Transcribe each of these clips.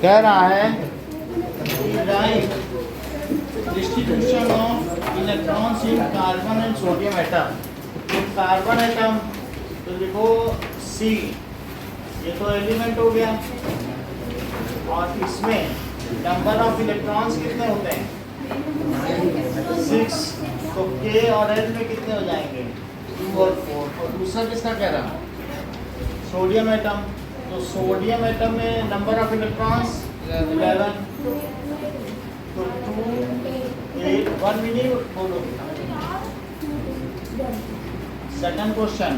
कह रहा है right distribution of electrons in carbon and sodium atom. तो कार्बन एटम तो लिखो C, ये तो एलिमेंट हो गया, और इसमें नंबर ऑफ इलेक्ट्रॉन्स कितने होते हैं 6, तो K और L में कितने हो जाएंगे 2 और 4। और दूसरा किसका कह रहा सोडियम एटम, तो सोडियम एटम में नंबर ऑफ इलेक्ट्रॉन्स 11, तो 2 8 1 मिनट बोलो। Second question,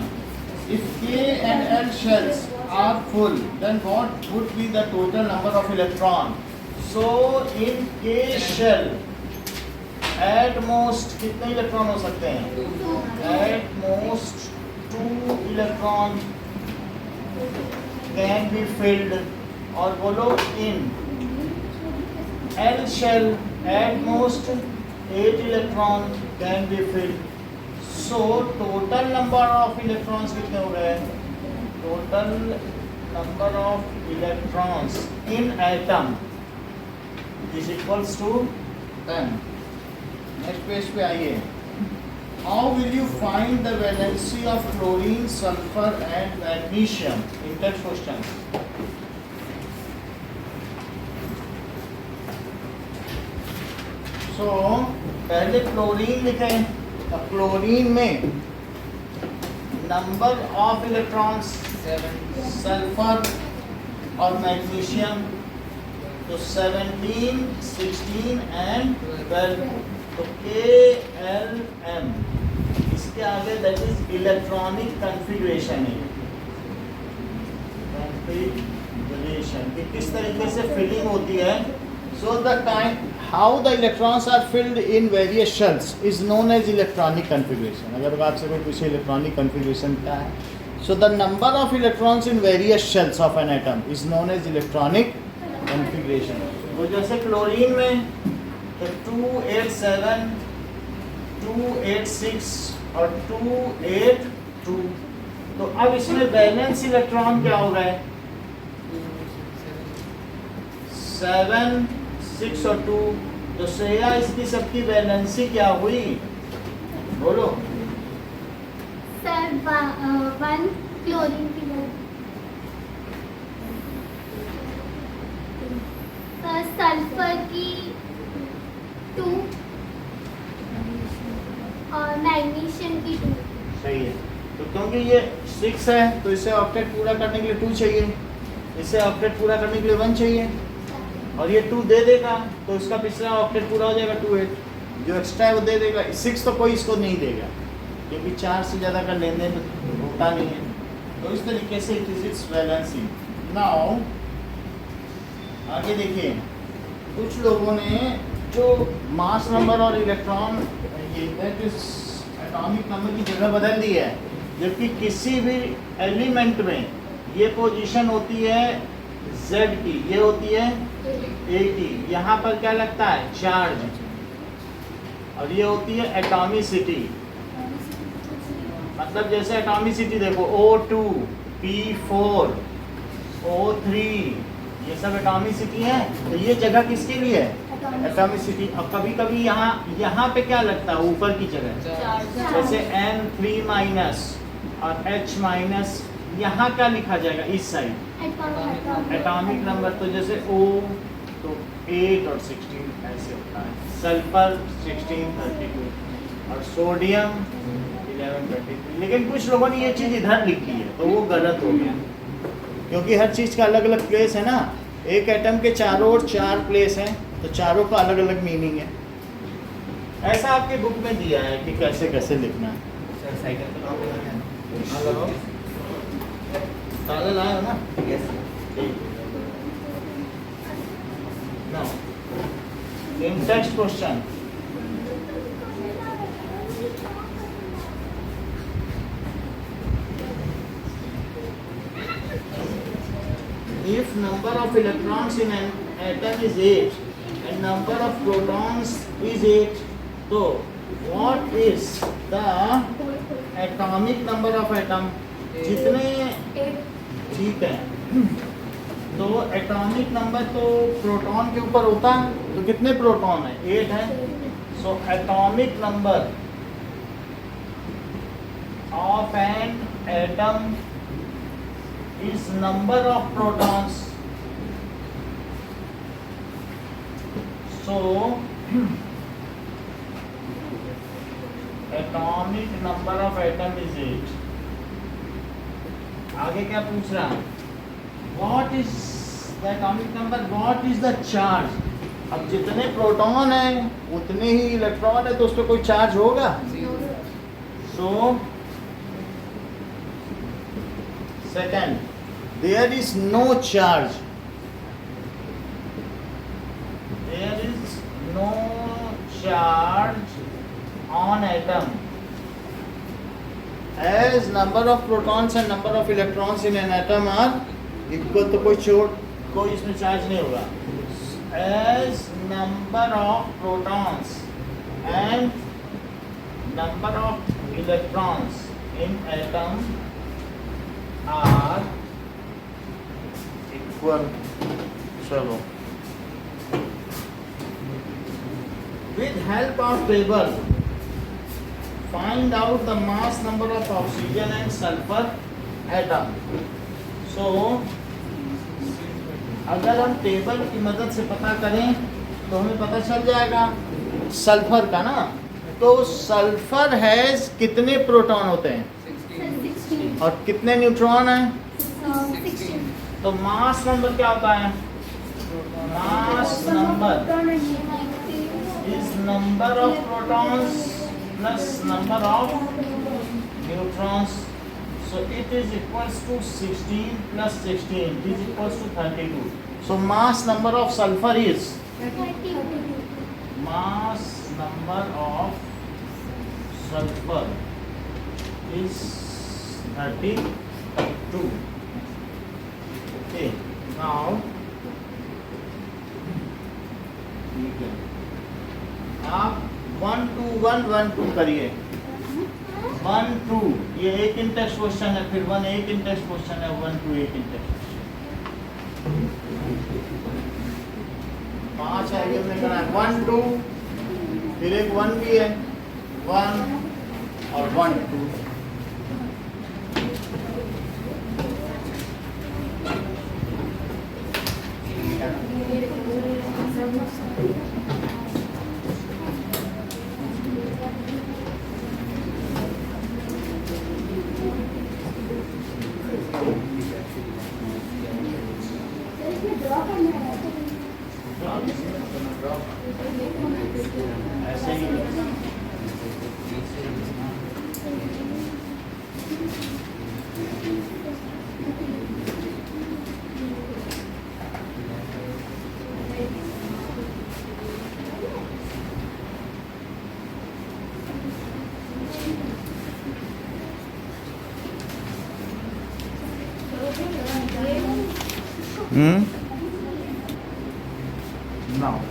if K and L shells are full, then what would be the total number of electron? So in K shell at most कितने electron हो सकते हैं? At most 2 electron can be filled। और बोलो in L shell at most 8 electron can be filled। So total number of electrons कितने हो गए? Total number of electrons in atom is equals to 10। Next page पे आइए। How will you find the valency of chlorine, sulfur and magnesium in that question? So पहले chlorine लिखें, तो chlorine में number of electrons 7, sulphur और magnesium तो 17, 16 and 12, तो KLM। इसके आगे दैट इज इलेक्ट्रॉनिक कन्फिग्रेशन है, कन्फिग्रेशन कि किस तरीके से फिलिंग होती है। So the time how the electrons are filled in various shells is known as electronic configuration. अगर आपसे कोई पूछे इलेक्ट्रॉनिक कन्फिग्रेशन क्या है, so the number of electrons in various shells of an atom is known as electronic configuration. वो जैसे chlorine में तो 287, 286 और 282, तो अब इसमें बैलेंस इलेक्ट्रॉन क्या हो गए 7, 6 और 2, तो श्रेया इसकी सबकी बैलेंसी क्या हुई बोलो। सर 1 क्लोरीन की सर सल्फर की 2 और मैग्नीशियम की 2। सही है, तो क्योंकि ये 6 है तो इसे ऑक्टेट पूरा करने के लिए 2 चाहिए, इसे ऑक्टेट पूरा करने के लिए 1 चाहिए, और ये 2 दे देगा तो इसका पिछला ऑक्टेट पूरा हो जाएगा 2 8, जो एक्स्ट्रा है वो दे देगा। 6 तो कोई इसको नहीं देगा क्योंकि 4 से ज़्यादा का लेन देन होता नहीं है, तो इस तरीके से it is it's balancing. Now आगे देखिए, कुछ लोगों ने जो मास नंबर और इलेक्ट्रॉन एटॉमिक नंबर की जगह बदल दी है, जबकि किसी भी एलिमेंट में ये पोजीशन होती है Z की, ये होती है A की, यहाँ पर क्या लगता है चार्ज, और ये होती है एटॉमिसिटी। मतलब जैसे एटॉमिसिटी देखो O2, P4, O3, ये सब एटॉमिसिटी है, तो ये जगह किसके लिए है एटॉमिसिटी। और कभी कभी यहाँ पे क्या लगता है ऊपर की जगह, जैसे N3 माइनस और H माइनस, यहाँ क्या लिखा जाएगा इस साइड एटॉमिक नंबर, तो जैसे O तो 8 और 16 ऐसे होता है, सल्फर 16 32 और सोडियम 11 23। लेकिन कुछ लोगों ने ये चीज़ इधर लिखी है तो वो गलत हो गया, क्योंकि हर चीज़ का अलग अलग प्लेस है ना। एक एटम के चारों ओर 4 प्लेस हैं, तो चारों का अलग अलग मीनिंग है। ऐसा आपके बुक में दिया है कि कैसे कैसे लिखना है। सर साइकिल तो हाँ लगाओ, ताला लाए हो ना। यस ठीक। Now, in text question, if number of electrons in an atom is 8 and number of protons is 8, so what is the atomic number of atom? जितने ठीक है, तो एटॉमिक नंबर तो प्रोटॉन के ऊपर होता है, तो कितने प्रोटॉन है? 8 है। So atomic number of an atom is number of protons. So atomic number of atom is 8. आगे क्या पूछ रहा है? What is the atomic number? What is the charge? अब जितने प्रोटॉन हैं उतने ही इलेक्ट्रॉन है, तो उस पर कोई चार्ज होगा? So second, there is no charge. There is no charge on atom. As number of protons and number of electrons in an atom are equal, तो कोई इसमें चार्ज नहीं होगा. As number of protons and number of electrons in atom are equal. चलो, with help of table find out the mass number of oxygen and sulfur atom. So अगर हम table की मदद से पता करें तो हमें पता चल जाएगा सल्फर का ना. तो सल्फर हैज कितने प्रोटॉन होते हैं 16. और कितने न्यूट्रॉन हैं? 16. तो मास नंबर क्या होता है? Mass number is number of protons plus number of neutrons. So it is equals to 16 plus 16. It is equals to 32. So mass number of sulfur is, mass number of sulfur is 32. Okay. Now ठीक है, आप 1 2 1 1 2 करिए. 1 2 ये एक इन text question है, फिर 1 एक इन text question है, 1 2 एक इन टेक्स्ट क्वेश्चन. 5 है ये में करना है. 1 2 फिर एक 1 भी है, 1 और 1 2. ऐसे ही now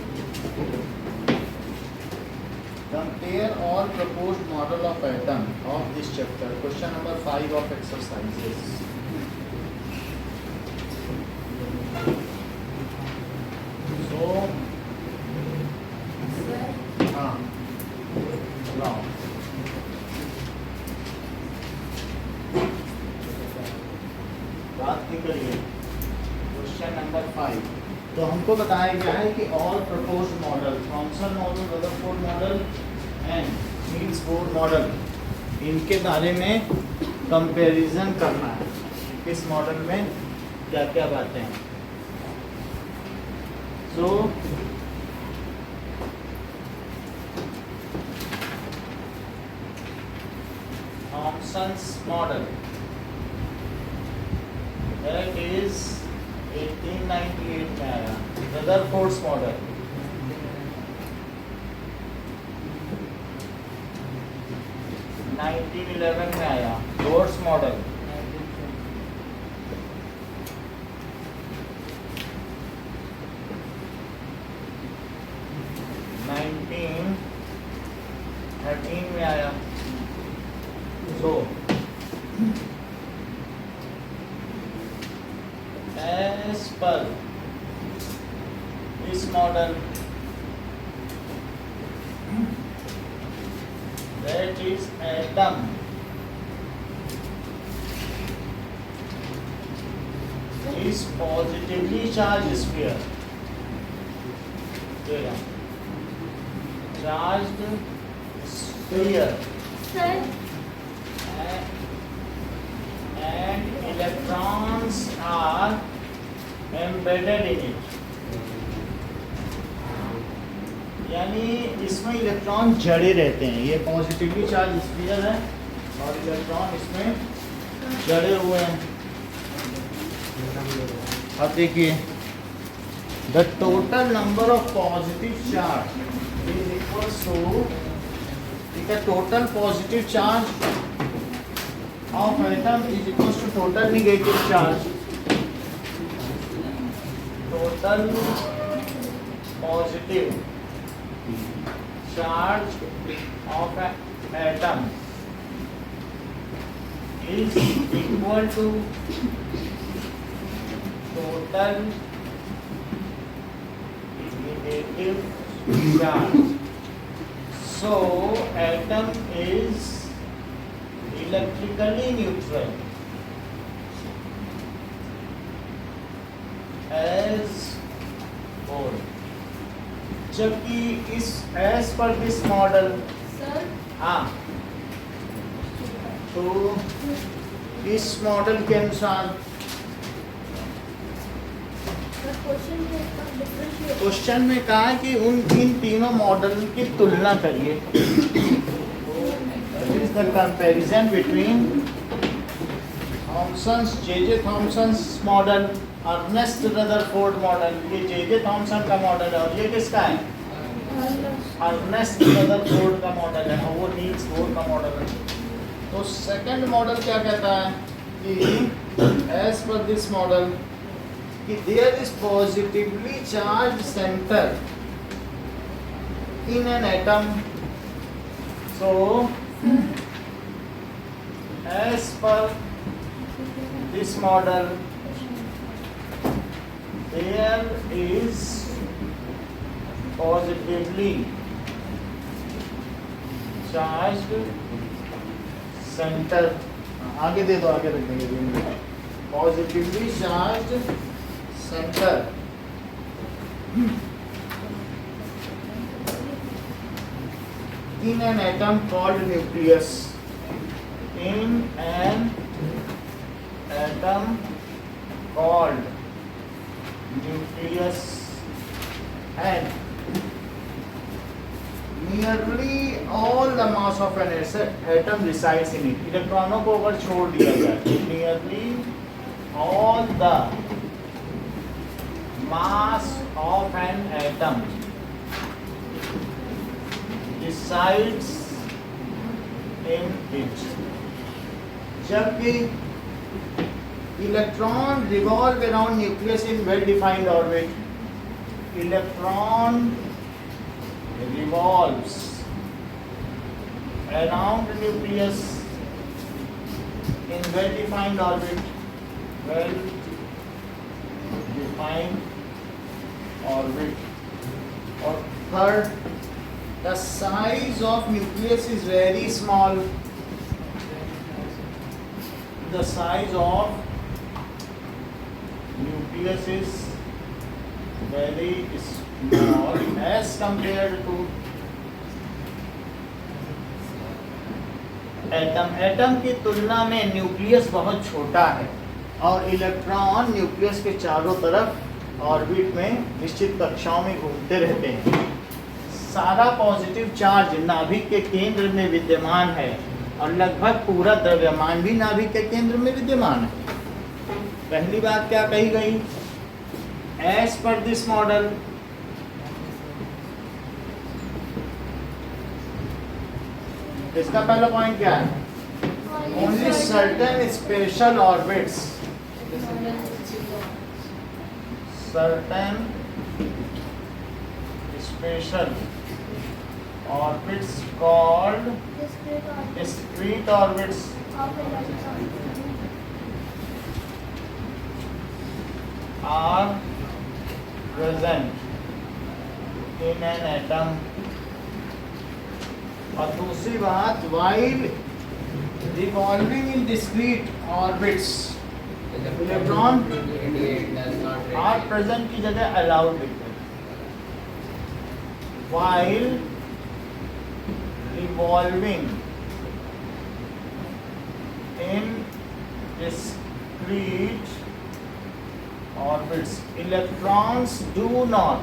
compare all proposed model of atom of this chapter. Question number 5 of exercises. So now बात नहीं करिए. Question number 5. तो हमको बताया गया है कि all proposed model, Thompson model, Rutherford model and Niels Bohr model, इनके बारे में कंपैरिजन करना है. किस मॉडल में क्या क्या बातें हैं. सो थॉमसन्स मॉडल, दैट इज 1898 में आया. रदरफोर्ड्स मॉडल 1911 में आया. बोर्स मॉडल 1913 में आया. सो as per this model, that is atom is positively charged sphere. Charged sphere Sir, and electrons are embedded in it. यानी इसमें इलेक्ट्रॉन जड़े रहते हैं. ये पॉजिटिवली चार्ज स्फीयर है और इलेक्ट्रॉन इसमें जड़े हुए हैं. अब देखिए, the total number of positive charge is equals to, ठीक है, total positive charge of atom is equals to total negative charge. Total positive charge of an atom is equal to total negative charge. So atom is electrically neutral as whole. जबकि इस as per this model, sir, हाँ, तो इस model के अनुसार the question is differentiate. Question में कहा है कि उन इन तीनों मॉडल की तुलना करिए. Is the comparison between Thomson's, J Thomson's model, Ernest Rutherford model. ये जे थॉमसन का मॉडल है और ये किसका है? अर्नेस्ट रदरफोर्ड का मॉडल है और वो नील्स बोर का मॉडल है. तो सेकंड मॉडल क्या कहता है कि एज पर दिस मॉडल कि there is positively charge centre in an atom. So as per this model there is positively charged center. आगे दे दो, आगे रख देंगे. Positively charged center in an atom called nucleus. In an atom called nucleus, and nearly all the mass of an atom resides in it. इलेक्ट्रॉनों को अगर छोड़ दिया जाए, nearly all the mass of an atom resides in it. जबकि electron revolve around nucleus in well defined orbit. Electron revolves around nucleus in well defined orbit. Well defined orbit. Or third, the size of nucleus is very small. The size of nucleus is very small as compared to atom. Atom की तुलना में nucleus बहुत छोटा है और electron nucleus के चारों तरफ ऑर्बिट में निश्चित कक्षाओं में घूमते रहते हैं. सारा पॉजिटिव चार्ज नाभिक के केंद्र में विद्यमान है और लगभग पूरा द्रव्यमान भी नाभिक के केंद्र में विद्यमान है. पहली बात क्या कही गई? एज पर दिस मॉडल इसका पहला पॉइंट क्या है? Only certain special orbits, certain special orbits called discrete orbits are present in an atom. और दूसरी बात, while revolving in discrete orbits, electron are present की जगह allowed लिखते हैं. While revolving in discrete orbits, electrons do not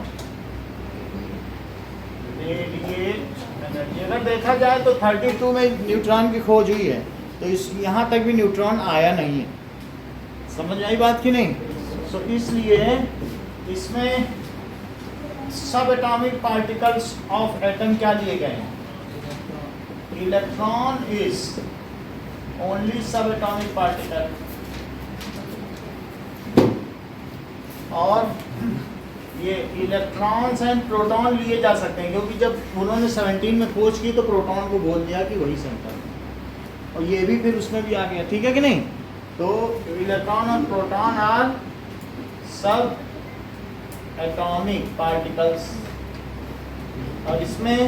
radiate energy. अगर देखा जाए तो 32 में न्यूट्रॉन की खोज हुई है, तो इस यहाँ तक भी न्यूट्रॉन आया नहीं है. समझ आई बात की नहीं? सो इसलिए इसमें सब एटॉमिक पार्टिकल्स ऑफ एटम क्या लिए गए हैं? इलेक्ट्रॉन इज ओनली सब एटॉमिक पार्टिकल. और ये इलेक्ट्रॉन्स एंड प्रोटॉन लिए जा सकते हैं, क्योंकि जब उन्होंने 17 में खोज की तो प्रोटॉन को बोल दिया कि वही सेंटर है, और ये भी फिर उसमें भी आ गया. ठीक है कि नहीं? तो इलेक्ट्रॉन और प्रोटॉन आर सब एटॉमिक पार्टिकल्स. और इसमें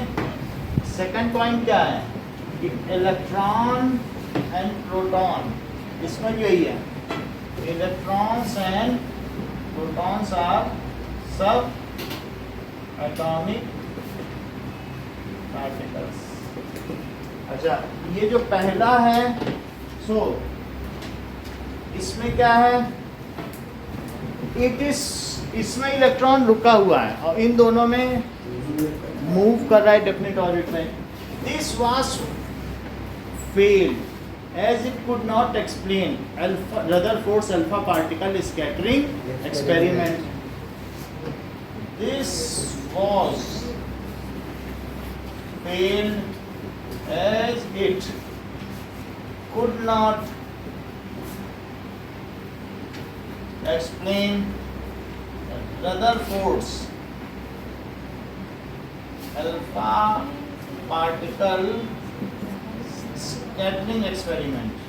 सेकंड पॉइंट क्या है कि इलेक्ट्रॉन एंड प्रोटॉन, इसमें भी यही है, इलेक्ट्रॉन्स एंड प्रोटॉन्स आर सब एटॉमिक पार्टिकल्स. अच्छा, ये जो पहला है, सो इसमें क्या है? इट इज, इसमें इलेक्ट्रॉन रुका हुआ है और इन दोनों में मूव कर रहा है डेफिनेट ऑर्बिट में. This was failed as it could not explain Rutherford's alpha particle scattering experiment. This was failed as it could not explain Rutherford's alpha particle scattering experiment.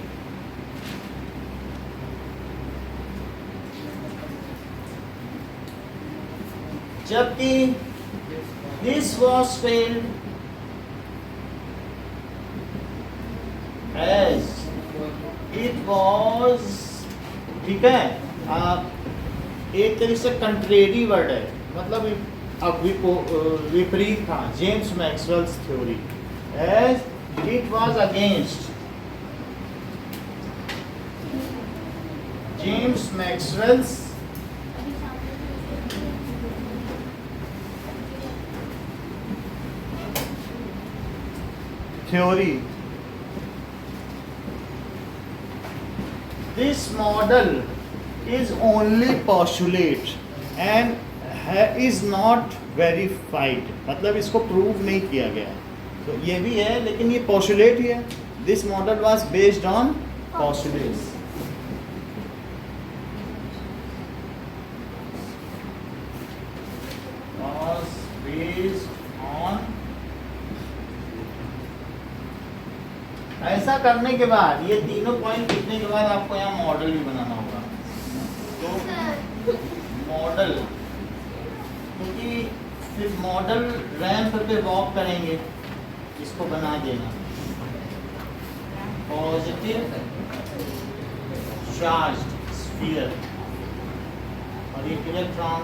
जबकि this was failed as it was, ठीक है, एक तरीके से contrary word है, मतलब अब विपरीत था James Maxwell's theory. As it was against James Maxwell's theory. This model is only postulate and is not verified. मतलब इसको प्रूव नहीं किया गया. तो ये भी है, लेकिन ये postulate ही है. This model was based on postulates. Was based on. ऐसा करने के बाद, ये तीनों पॉइंट लिखने के बाद आपको यहाँ मॉडल भी बनाना होगा. तो मॉडल, क्योंकि फिर मॉडल रैंप पे वॉक करेंगे, इसको बना देना. पॉजिटिव चार्ज्ड स्फीयर और ये इलेक्ट्रॉन,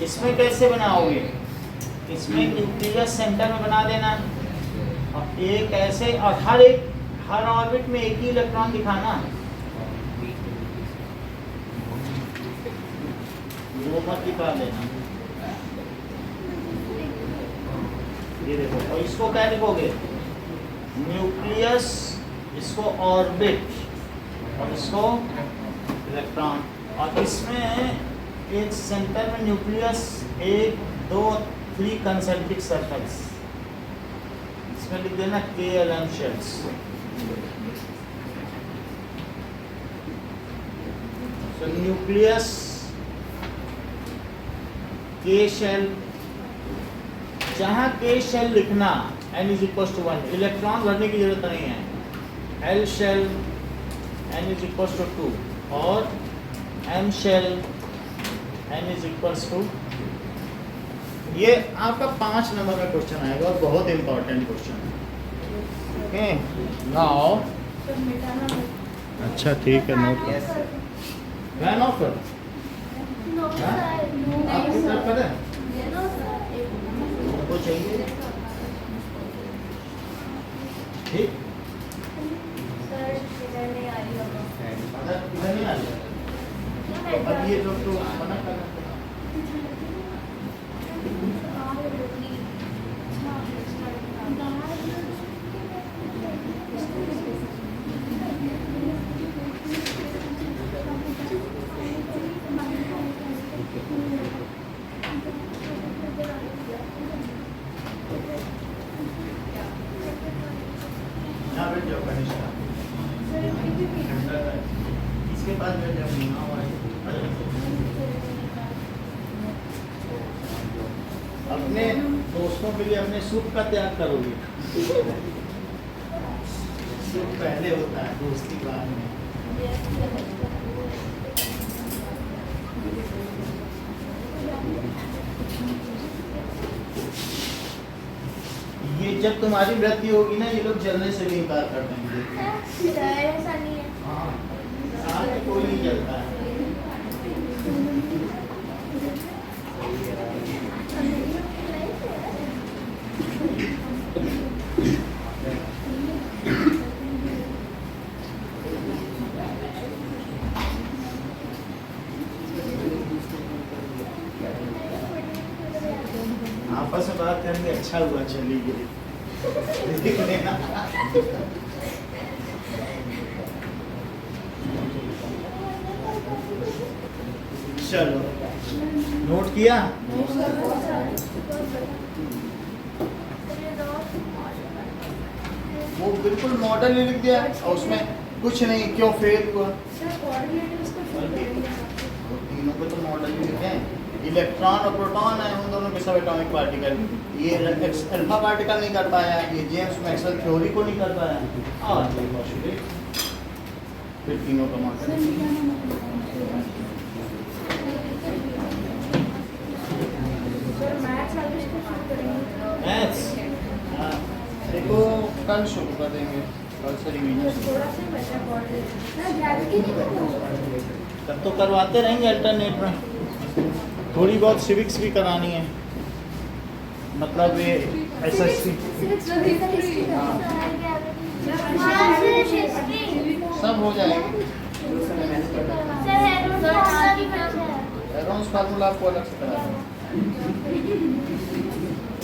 इसमें कैसे बनाओगे? इसमें न्यूक्लियस सेंटर में बना देना, और एक ऐसे, और हर ऑर्बिट में एक ही इलेक्ट्रॉन दिखाना, वो मत दिखा देना. ये देखो, और इसको क्या लिखोगे? न्यूक्लियस, इसको ऑर्बिट, और इसको इलेक्ट्रॉन. और इसमें एक सेंटर में न्यूक्लियस, 1 2 3 कंसेंट्रिक सर्कल्स, इसमें लिख देना KLM shells. So nucleus, K shell, जहाँ K shell लिखना n is equals to 1, electron भरने की जरूरत नहीं है. L shell n is equals to 2 और M shell n is equals to, ये आपका 5 नंबर का क्वेश्चन आएगा और बहुत इंपॉर्टेंट क्वेश्चन है। ओके नाउ, सर मिटाना मत। अच्छा ठीक है, note Yes, sir. Fan off कर, No, हाँ? sir. No, आप किस तरफ करें, No, sir. आपको चाहिए ठीक, सर इधर नहीं आ रही होगा। इधर नहीं आ रहा, अब ये लोग तो मना कर रहे हैं। यहाँ बैठ जाओ कनिष्का, इसके पास बैठ जाओ, यहाँ अपने दोस्तों के लिए अपने सुख का त्याग करोगे, सुख पहले होता है, दोस्ती बाद में। ये जब तुम्हारी वृत्ति होगी ना, ये लोग जलने से भी इनकार कर देंगे। सर ऐसा नहीं है। हाँ, साथ में कोई नहीं जलता है। आपस में बात करने अच्छा हुआ चली गई, देख लेना। चलो नोट किया, वो बिल्कुल मॉडल ही लिख दिया और उसमें कुछ नहीं, क्यों फेल हुआ, वो तीनों पे तो मॉडल ही लिखे हैं। इलेक्ट्रॉन और प्रोटॉन है, उन दोनों के सब एटॉमिक पार्टिकल, ये अल्फा पार्टिकल नहीं कर पाया, ये जेम्स मैक्सवेल थ्योरी को नहीं कर पाया, और फिर तीनों का मॉडल। मैथ्स देखो कल शुरू कर देंगे, कल से रिवीजन तब तो करवाते रहेंगे अल्टरनेट में। थोड़ी बहुत सिविक्स भी करानी है, मतलब ये एसएससी सब हो जाएगा। एरोन्स फार्मूला आपको अलग से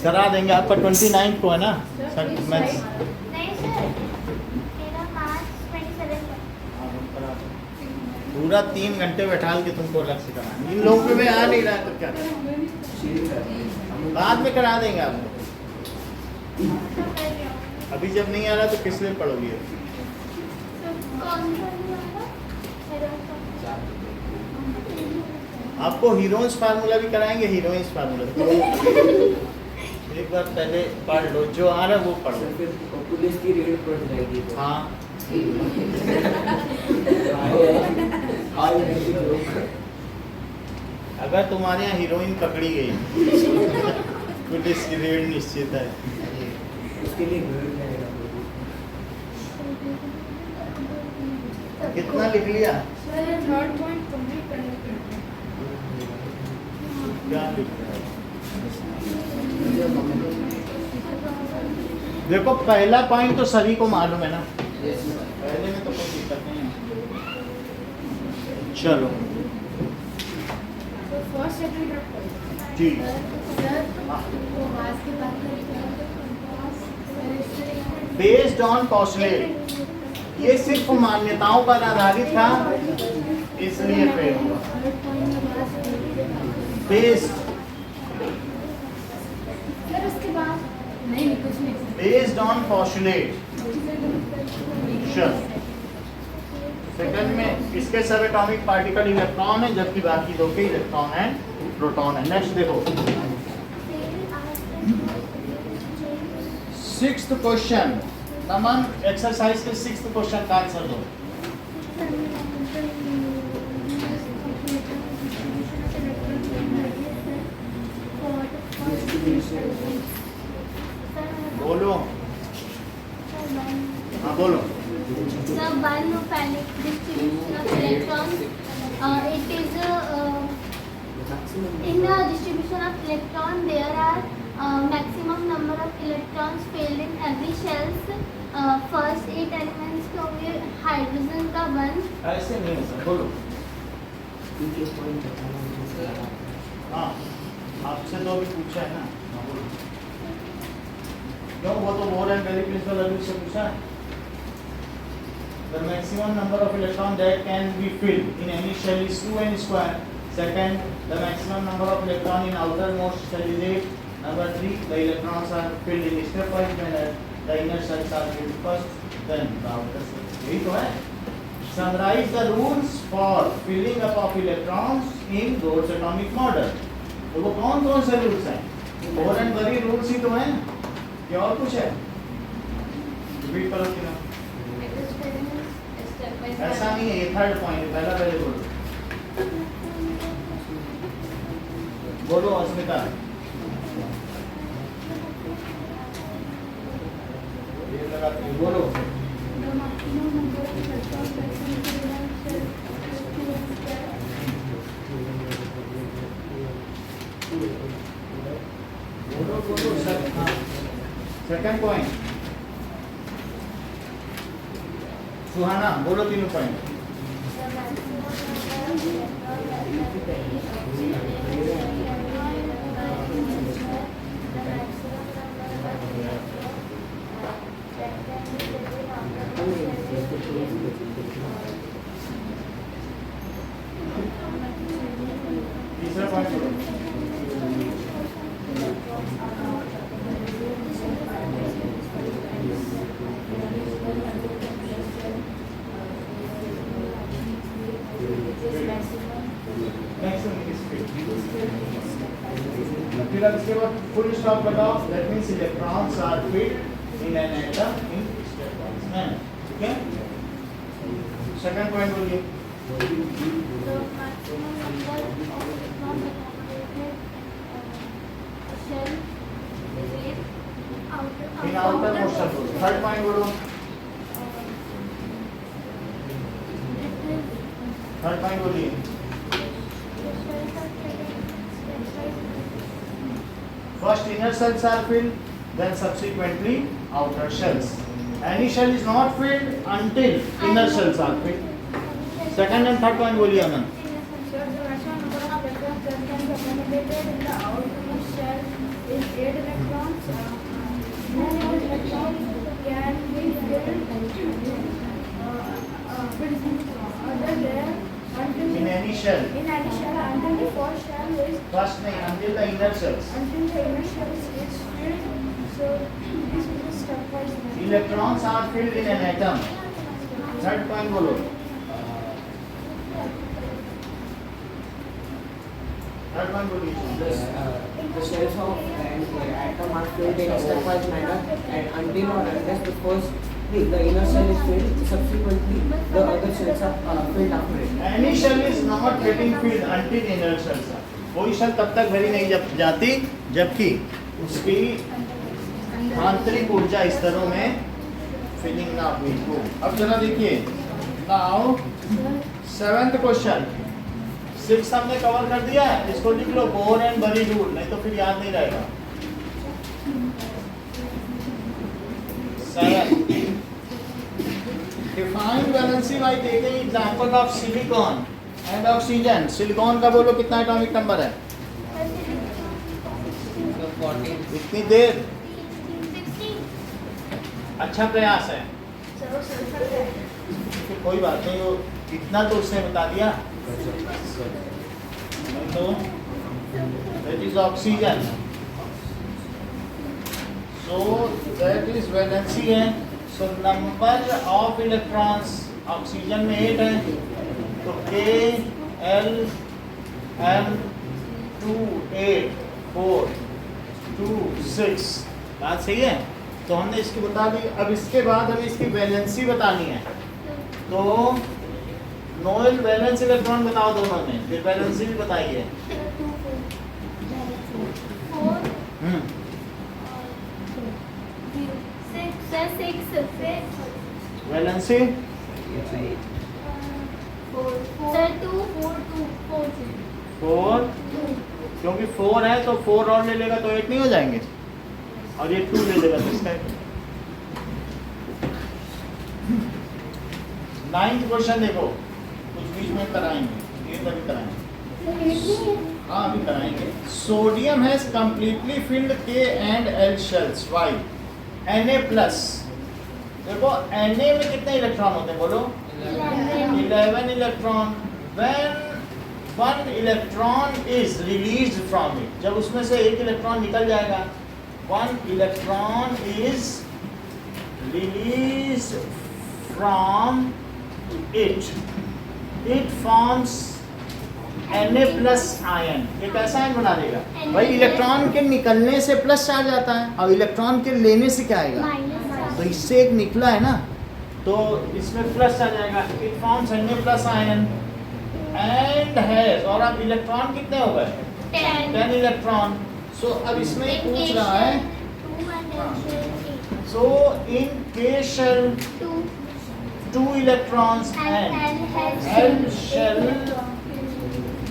करा देंगे, आपका 29 को है ना सर मैथ्स? पूरा 3 घंटे बैठा के तुमको अलग से कराएंगे, इन लोगों में आ नहीं रहा है तो क्या करें? बाद में करा देंगे आपको, अभी जब नहीं आ रहा तो किस लिए पढ़ोगे? आपको हीरोइंस फार्मूला भी कराएंगे, हीरोइंस फार्मूला एक बार पहले पढ़ लो, जो आ रहा है वो पढ़ लो, फिर पुलिस की रेड पड़ जाएगी। हाँ अगर तुम्हारे यहाँ हीरोइन पकड़ी गई पुलिस की रेड निश्चित है। उसके लिए घर जाएगा। कितना लिख लिया? थर्ड पॉइंट कंप्लीट करने के क्या लिख रहा है? देखो पहला पॉइंट तो सभी को मालूम है ना, पहले में तो कोई दिक्कत नहीं है। चलो फर्स्ट सेकंड जी, बेस्ड ऑन पोस्टुलेट, ये सिर्फ मान्यताओं पर आधारित था इसलिए फेल हुआ। Based based on postulate, second में इसके सब एटॉमिक पार्टिकल इलेक्ट्रॉन है, जबकि बाकी दो के इलेक्ट्रॉन है प्रोटॉन है। नेक्स्ट देखो 6th क्वेश्चन, नमन एक्सरसाइज के 6th क्वेश्चन का आंसर दो। बोलो, हाँ बोलो। The one panic distribution of electrons. It is in the distribution of electron there are maximum number of electrons filled in every shells. First 8 elements के होंगे hydrogen का 1. ऐसे नहीं है सर, बोलो। हाँ, आपसे तो अभी पूछा है ना, हाँ बोलो। क्यों, वो तो बोर एंड वेरी प्रिंसिपल अभी से पूछा है। The maximum number of electrons that can be filled in any shell is 2n square. Second, the maximum number of electrons in outermost shell is 8. Number 3, the electrons are filled in stepwise manner. The inner shells are filled first, then the outer shells. यही तो है। Summarize the rules for filling up of electrons in Bohr's atomic model. तो वो कौन कौन से rules हैं? Bore and बरी रूल्स ही तो हैं। क्या और कुछ है? रिपीट करो कि ना? ऐसा नहीं है, ये थर्ड पॉइंट, पहला पहले बोलो। बोलो अस्मिता। ये लगाते हैं, बोलो। बोलो सर। सेकंड पॉइंट सुहाना, बोलो तीनों पॉइंट। तीसरा पॉइंट बोलो। फिर अब इसके बाद फुल स्टॉप लगाओ। That means electrons are filled in an atom in stepwise manner. ठीक है, सेकंड पॉइंट बोलिए। In outermost shell. Third point बोलो। थर्ड पॉइंट बोलिए। First inner shells are filled, then subsequently outer shells. Any shell is not filled until inner shells are filled. Second and third point बोलिए अमन। In any shell. Until the first shell is First नहीं, until the inner shells. until the inner shell is filled. So this is the stepwise method. Electrons are filled in an atom. Third point बोलो। Third point बोलिए। The shells of an atom are filled in a stepwise manner, and until or unless the inner shell is filled, subsequently the other shells are filled after it. Any shell is not getting filled until inner shells are. कोई shell तब तक भरी नहीं जाती जबकि उसकी आंतरिक ऊर्जा स्तरों में फिलिंग ना हुई हो। अब जरा देखिए, नाउ 7th क्वेश्चन। 6 हमने कवर कर दिया है, इसको लिख लो बोर एंड बरी रूल, नहीं तो फिर याद नहीं रहेगा। 7 define valency by taking example of silicon and oxygen. Silicon का बोलो कितना एटॉमिक नंबर है? इतनी देर, अच्छा प्रयास है। कोई बात नहीं, वो इतना तो उसने बता दिया। तो that is oxygen, so that is valency है। so number of electrons oxygen में 8 है, तो K L M 2 8 4 2 6 बात सही है। तो हमने इसकी बता दी। अब इसके बाद हमें इसकी वैलेंसी बतानी है, तो नोएल वैलेंस इलेक्ट्रॉन बताओ दोनों में, फिर वैलेंसी भी बताइए। वैलेंसी सर 2 4, क्योंकि 4 है तो 4 और ले लेगा तो 8 नहीं हो जाएंगे, और ये 2 ले लेगा तो इसका 9th क्वेश्चन देखो, कुछ बीच में कराएंगे, ये तभी कराएंगे, हाँ अभी कराएंगे। Sodium has completely filled K and L shells, why Na plus. देखो Na में कितने इलेक्ट्रॉन होते हैं बोलो, 11 electron. When 1 electron is released from it, जब उसमें से एक इलेक्ट्रॉन निकल जाएगा, 1 electron is release from it, it forms Na plus ion. ये कैसा आयन बना देगा भाई, इलेक्ट्रॉन के निकलने से प्लस चार्ज आता है, और इलेक्ट्रॉन के लेने से क्या आएगा, तो इससे एक निकला है ना, तो इसमें प्लस आ जाएगा, it forms Na plus ion and has, और अब इलेक्ट्रॉन कितने हो गए, 10 इलेक्ट्रॉन। सो अब इसमें पूछ रहा है, सो इन K shell 2 electrons and L shell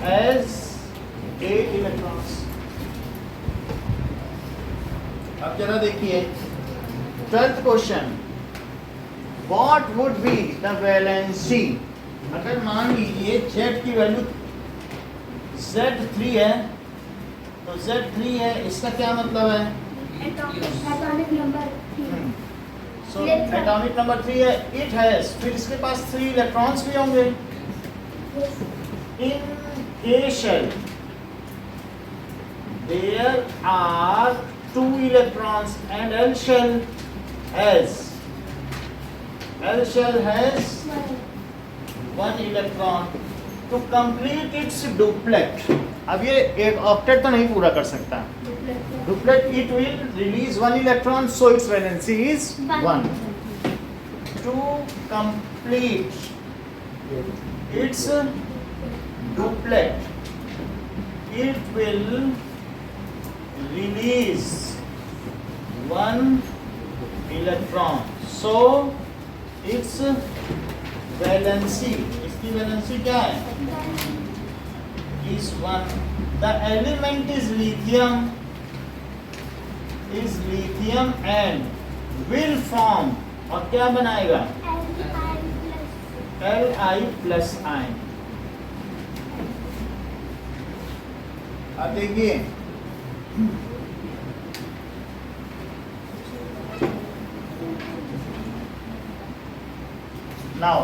has 8 electrons। अब जरा देखिए 12th question, what would be the valency, अगर मान लीजिए Z की वैल्यू Z3 है, तो Z3 है, इसका क्या मतलब है, atomic number so atomic number 3 है, इट हैज, फिर इसके पास 3 इलेक्ट्रॉन्स भी होंगे। इन K shell there are 2 electrons and L shell has 1 electron to complete its duplet। अब ये एक ऑक्टेट तो नहीं पूरा कर सकता, duplet it will release 1 electron, so its valency is 1। To complete its duplet it will release 1 electron, so its valency, इसकी valency क्या है, is 1। the element is lithium and will form, और क्या बनाएगा, Li plus ion। अब देखिए now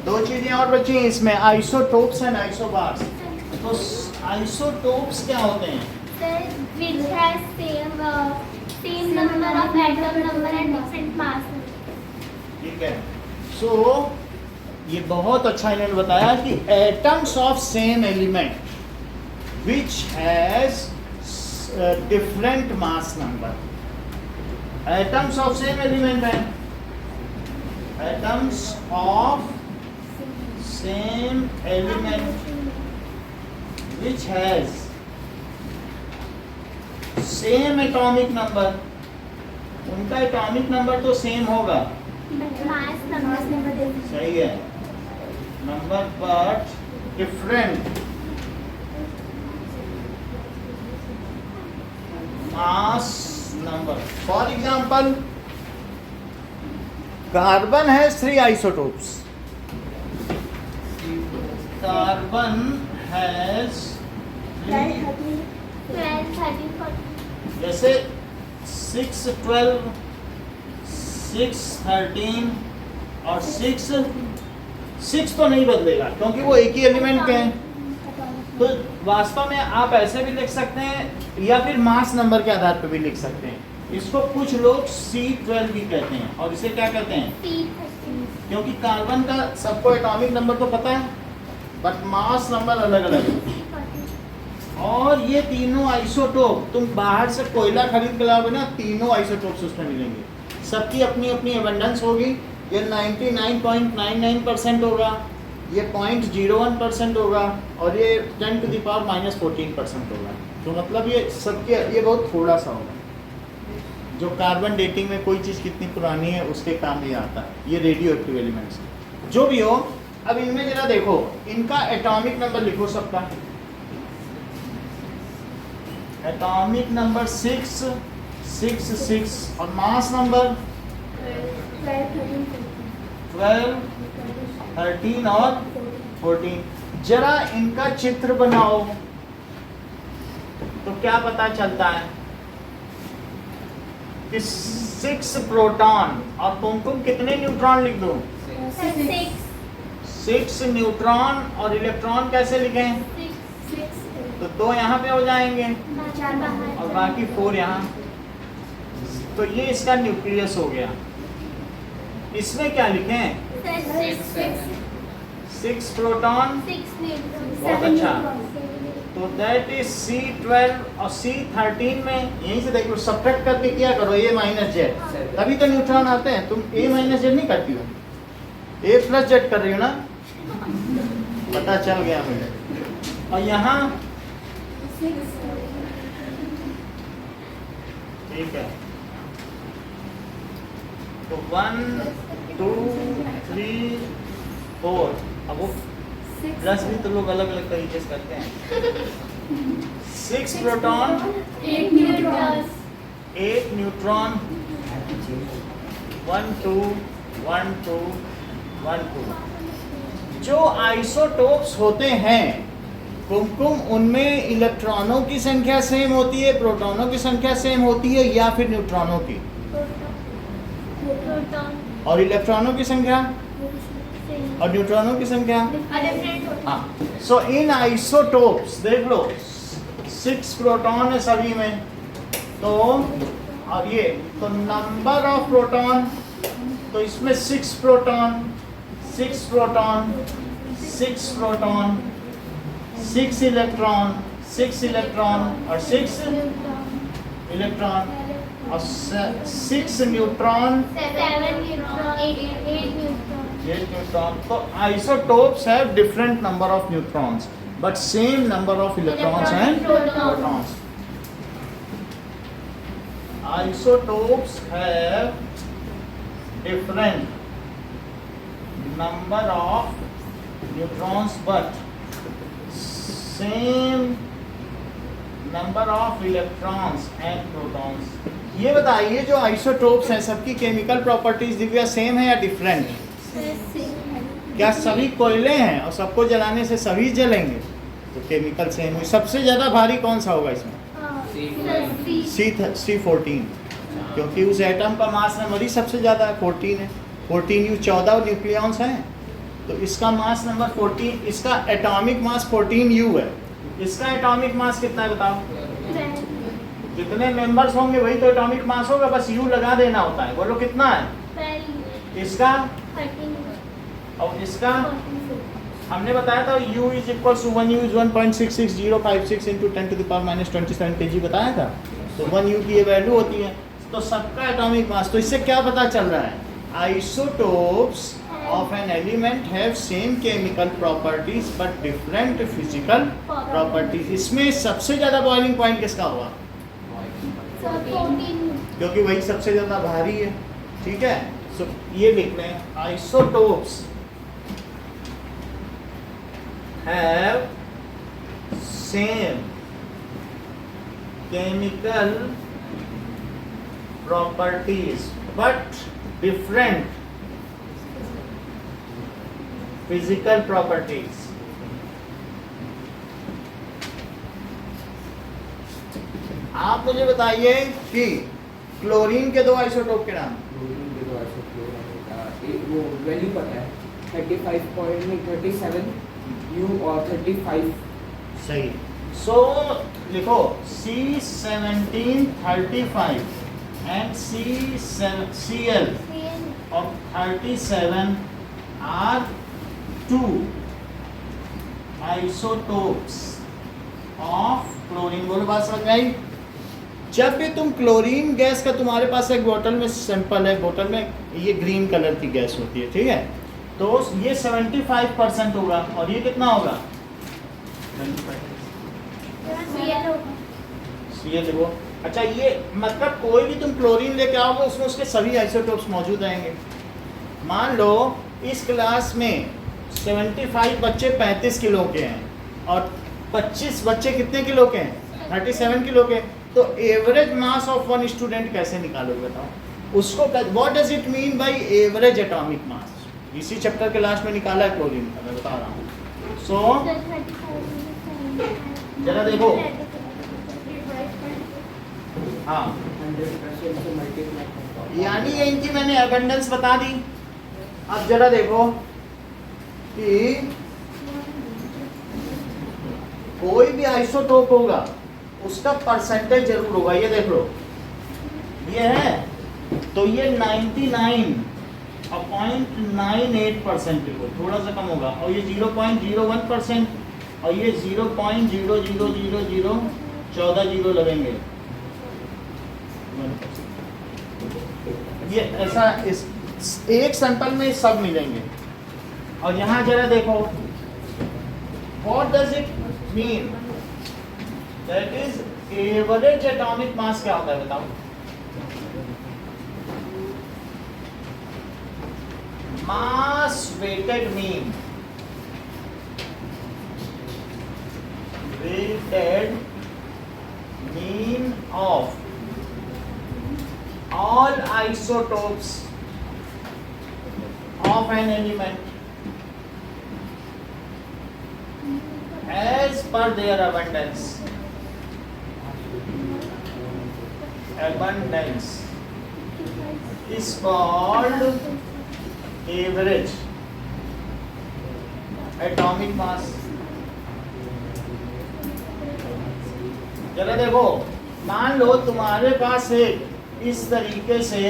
दो चीजें और बची हैं इसमें, आइसोटोप्स एंड आइसोबार्स। तो आइसोटोप्स क्या होते हैं, which has same number of atom number and different mass। ठीक है, सो ये बहुत अच्छा इन्होंने बताया कि atoms of same element which has different mass number, atoms of same element है, atoms of same element which has same atomic number, उनका atomic number तो same होगा, mass number सही है, number but different mass number। For example, carbon has 3 isotopes, carbon has 3, 12, 13, 14। जैसे 6, 12, 6, 13 और 6 तो नहीं बदलेगा क्योंकि वो एक ही एलिमेंट के हैं। तो वास्तव में आप ऐसे भी लिख सकते हैं या फिर मास नंबर के आधार पर भी लिख सकते हैं। इसको कुछ लोग C12 भी कहते हैं, और इसे क्या कहते हैं, क्योंकि कार्बन का सबको एटॉमिक नंबर तो पता है बट मास नंबर अलग अलग है। और ये तीनों आइसोटोप तुम बाहर से कोयला खरीद के लाओगे ना, तीनों आइसोटोप्स उसमें मिलेंगे, सबकी अपनी अपनी एबंडेंस होगी। ये 99.99% होगा, ये 0.01% होगा और ये 10⁻⁻14% होगा। तो मतलब ये सबके ये बहुत थोड़ा सा होगा। जो कार्बन डेटिंग में कोई चीज़ कितनी पुरानी है उसके काम ये आता है, ये रेडियो एक्टिव एलिमेंट्स है। जो भी हो, अब इनमें जरा देखो, इनका एटॉमिक नंबर लिखो सबका। एटॉमिक नंबर 666 और मास नंबर 12, 13 और 14। जरा इनका चित्र बनाओ तो क्या पता चलता है कि 6 प्रोटॉन और तुम कितने न्यूट्रॉन लिख दो? 6 न्यूट्रॉन और इलेक्ट्रॉन कैसे लिखें? तो 2 यहाँ पे हो जाएंगे और बाकी 4 यहाँ। तो ये इसका न्यूक्लियस हो गया। इसमें क्या लिखें? 6 प्रोटॉन, बहुत अच्छा। तो दैट इज C12 और C13 में यहीं से देख लो, सब्ट्रैक्ट करके क्या करो, A-Z, तभी तो न्यूट्रॉन आते हैं। तुम A-Z नहीं करती हो, A+Z कर रही हो ना, पता चल गया मुझे। और यहाँ ठीक है, तो 1 2 3 4। अब वो प्लस भी तो लोग अलग अलग तरीके से करते हैं। 6 प्रोटॉन, 8 न्यूट्रॉन, 8 न्यूट्रॉन, 1 2 1 2 1 2। जो आइसोटोप्स होते हैं कुमकुम, उनमें इलेक्ट्रॉनों की संख्या सेम होती है, प्रोटॉनों की संख्या सेम होती है, या फिर न्यूट्रॉनों की? और इलेक्ट्रॉनों की संख्या और न्यूट्रॉनों की संख्या? हाँ। सो इन आइसोटोप्स देख लो, 6 प्रोटॉन है सभी में, तो और ये तो नंबर ऑफ प्रोटॉन, तो इसमें 6 proton 6 proton 6 proton 6 electron 6 electron और 6 इलेक्ट्रॉन और 6 न्यूट्रॉन 8 न्यूट्रॉन। तो isotopes have different number of neutrons but same number of electrons and protons. Isotopes have different number of neutrons but same number of electrons and protons। ये बताइए जो isotopes हैं सबकी chemical properties Divya same है या different? क्या सभी कोयले हैं और सबको जलाने से सभी जलेंगे? तो केमिकल सेम हुई। सबसे ज्यादा भारी कौन सा होगा इसमें? C14, क्योंकि उस एटम का मास नंबर ही सबसे ज़्यादा है, 14 है। 14U 14 न्यूक्लियॉन्स हैं, तो इसका मास नंबर 14, इसका एटॉमिक मास 14U है। इसका एटॉमिक मास कितना है बताओ? जितने मेंबर्स होंगे वही तो एटॉमिक मास होगा, बस U लगा देना होता है। बोलो कितना है? इसका 13 और इसका हमने बताया था U = 1U is 1.66056 into 10⁻⁻27 kg बताया था। तो 1U की ये वैल्यू होती है, तो सबका एटॉमिक मास। तो इससे क्या पता चल रहा है? Isotopes of an element have same chemical properties but different physical properties. इसमें सबसे ज़्यादा बॉइलिंग पॉइंट किसका होगा? 14 क्योंकि वही सबसे ज़्यादा भारी है। ठीक है, सो ये लिख लें, isotopes have same chemical properties but different physical properties। आप मुझे बताइए कि क्लोरीन के 2 आइसोटोप के नाम। वो वैल्यू पता है, 37 U और 35। सही। सो लिखो C1735 एंड Cl और 37 are 2 isotopes of क्लोरीन। बोलो बात समझ में आई? जब भी तुम क्लोरीन गैस का, तुम्हारे पास एक बोतल में सैंपल है, बोतल में ये ग्रीन कलर की गैस होती है, ठीक है? तो ये 75% होगा और ये कितना होगा? Cl देखो। अच्छा, ये मतलब कोई भी तुम क्लोरीन लेके आओगे उसमें उसके सभी आइसोटोप्स मौजूद रहेंगे। मान लो इस क्लास में 75 बच्चे 35 किलो के हैं और 25 बच्चे कितने किलो के हैं? 37 किलो के। तो average mass of one student कैसे निकालोगे बताओ? उसको what does it mean by average atomic मास? इसी चैप्टर के लास्ट में निकाला है क्लोरीन का, मैं बता रहा हूँ। सो जरा देखो, हाँ 100% से मल्टीप्लाई। यानी ये इनकी मैंने अबंडेंस बता दी। अब जरा देखो कि कोई भी आइसोटोप होगा उसका परसेंटेज जरूर होगा। ये देख लो, ये है तो ये 99.98% देखो, थोड़ा सा कम होगा। और ये 0.01% और ये 0.0000014 जीरो लगेंगे। ये ऐसा इस एक सैंपल में सब मिलेंगे। और यहाँ जरा देखो, what does it mean? That is average atomic mass क्या होता है बताओ? Mass weighted mean, weighted mean of all isotopes of an element as per their abundance is called average atomic mass। जरा देखो, मान लो तुम्हारे पास एक इस तरीके से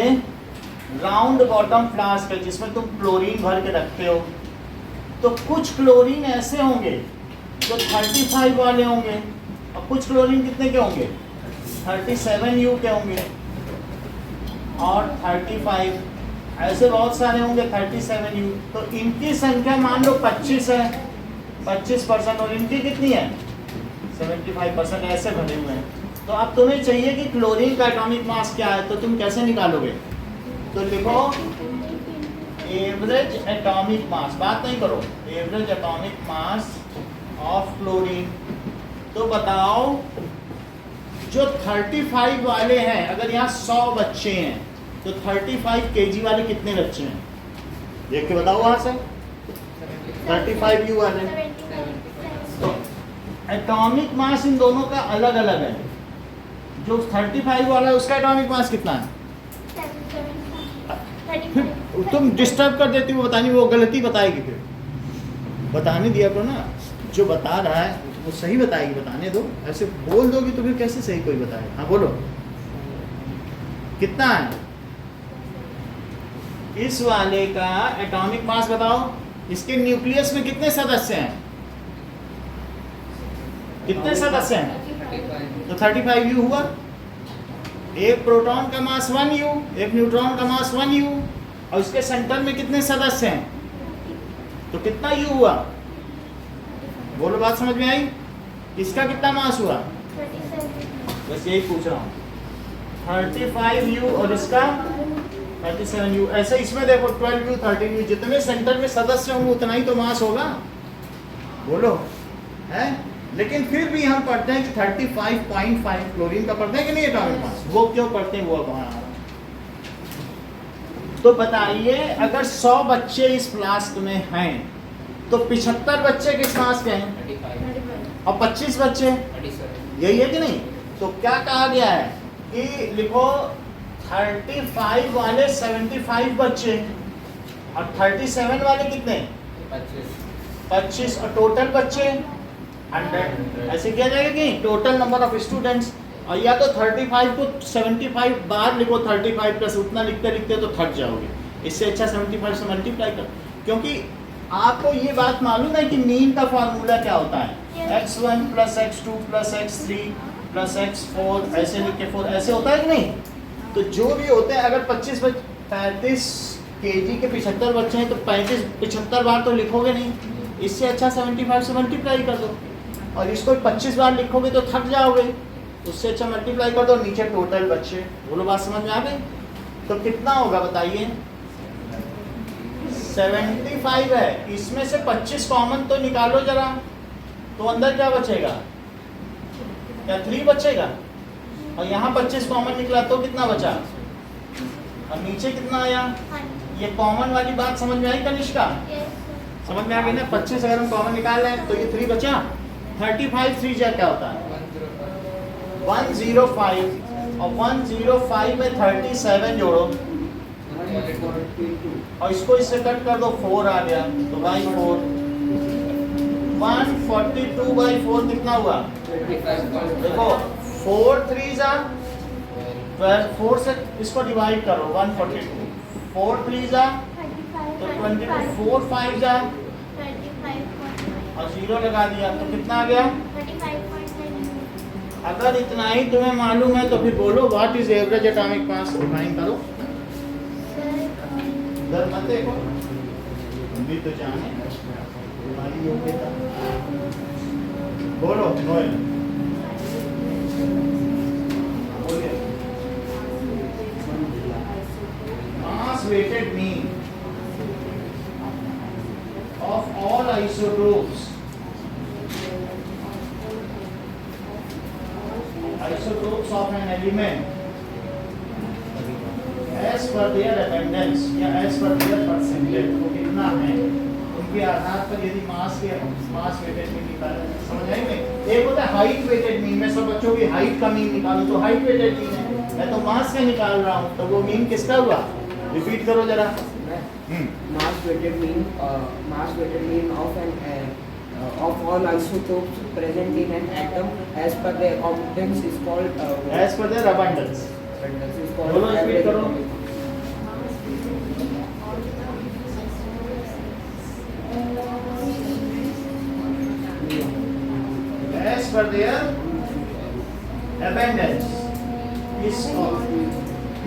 राउंड बॉटम फ्लास्क है जिसमें तुम क्लोरीन भर के रखते हो। तो कुछ क्लोरीन ऐसे होंगे जो 35 वाले होंगे और कुछ क्लोरीन कितने के होंगे? 37U के होंगे और 35, ऐसे बहुत सारे होंगे 37U। तो इनकी संख्या मान लो 25 है, 25%, और इनकी कितनी है? 75%। ऐसे भरे हुए हैं। तो अब तुम्हें चाहिए कि क्लोरीन का एटॉमिक मास क्या है, तो तुम कैसे निकालोगे? तो लिखो एवरेज एटॉमिक मास, बात नहीं करो, average atomic mass of chlorine. तो बताओ जो 35 वाले हैं, अगर यहाँ 100 बच्चे हैं तो 35 kg वाले कितने बच्चे हैं? देख के बताओ वहां से। 35U वाले। तो एटॉमिक मास इन दोनों का अलग अलग है। जो 35 वाला है उसका एटॉमिक मास कितना है? तुम डिस्टर्ब कर देती हो, बतानी वो गलती बताएगी, फिर बताने दिया करो ना। जो बता रहा है वो सही बताएगी, बताने दो। ऐसे बोल दोगी तो फिर कैसे सही कोई बताएगा? हाँ बोलो, कितना है इस वाले का एटॉमिक मास बताओ। इसके न्यूक्लियस में कितने सदस्य हैं? कितने सदस्य हैं? तो 35U हुआ। एक प्रोटॉन का मास 1U, एक न्यूट्रॉन का मास 1U, और इसके सेंटर में कितने सदस्य हैं? तो कितना U हुआ? बोलो, बात समझ में आई? इसका कितना मास हुआ? बस यही पूछ रहा हूँ। 35U और इसका 37U। ऐसे इसमें देखो 12U 13U, जितने सेंटर में सदस्य होंगे उतना ही तो मास होगा। बोलो, है? लेकिन फिर भी हम पढ़ते हैं कि 35.5 क्लोरीन का पढ़ते हैं कि नहीं एटॉमिक मास? वो क्यों पढ़ते हैं वो अब वहाँ। तो बताइए, अगर 100 बच्चे इस फ्लास्क में हैं तो 75 बच्चे किस मास के हैं? 35 और 25 बच्चे 37। यही है कि नहीं? तो क्या कहा गया है कि लिखो 35 वाले 75 बच्चे और 37 वाले कितने? 25 और टोटल बच्चे 100। ऐसे किया जाएगा कि टोटल नंबर ऑफ स्टूडेंट्स। और या तो 35 को 75 बार लिखो, 35 प्लस उतना लिखते लिखते तो थक जाओगे। इससे अच्छा 75 से मल्टीप्लाई कर, क्योंकि आपको ये बात मालूम है कि मीन का फार्मूला क्या होता है? x1 plus x2 plus x3 plus x4, ऐसे लिख के 4, ऐसे होता है कि नहीं? तो जो भी होते हैं, अगर 35 केजी के 75 बच्चे हैं तो 75 बार तो लिखोगे नहीं, इससे अच्छा 75 से मल्टीप्लाई कर दो, और इसको 25 बार लिखोगे तो थक जाओगे, उससे अच्छा मल्टीप्लाई कर दो, नीचे टोटल बच्चे। बोलो बात समझ में आ गई? तो कितना होगा बताइए? 75 है, इसमें से 25 कॉमन तो निकालो जरा, तो अंदर क्या बचेगा? क्या 3 बचेगा? और यहाँ 25 कॉमन निकला तो कितना बचा? और नीचे कितना आया? ये कॉमन वाली बात समझ में आई कनिष्का? समझ में आ गई ना? 25 अगर हम कॉमन निकाल रहे हैं तो ये 3 बचा। 35 3 क्या होता है? 105, और 105 में 37 जोड़ो, और इसको इससे कट कर दो, 4 आ गया, तो बाई 4। 142/4 कितना हुआ? देखो 4 3 जा 12, 4 से इसको डिवाइड करो, 142, 4 3 जा तो 22, 4 5 जा और 0 लगा दिया, तो कितना आ गया? 35.9। अगर इतना ही तुम्हें मालूम है तो फिर बोलो what is average atomic mass, define करो। इधर मत देखो, हम भी तो जाने तुम्हारी योग्यता। बोलो नोएल, बोलिए। Mass weighted mean of all isotopes of an element as per their abundance या as per their percentage, तो कितना है उनके आधार पर यदि मास वेटेड मीन निकाला, समझ आई नहीं? एक होता है हाइट वेटेड मीन, मैं सब बच्चों की हाइट का मीन निकालूं तो हाइट वेटेड मीन है, मैं तो मास का निकाल रहा हूँ, तो वो मीन किसका हुआ? रिपीट करो जरा। Mass weighted mean of all isotopes present in an atom as per their abundance is called as per their abundance is called बोलो, repeat average करो। atomic mass। as per their abundance is called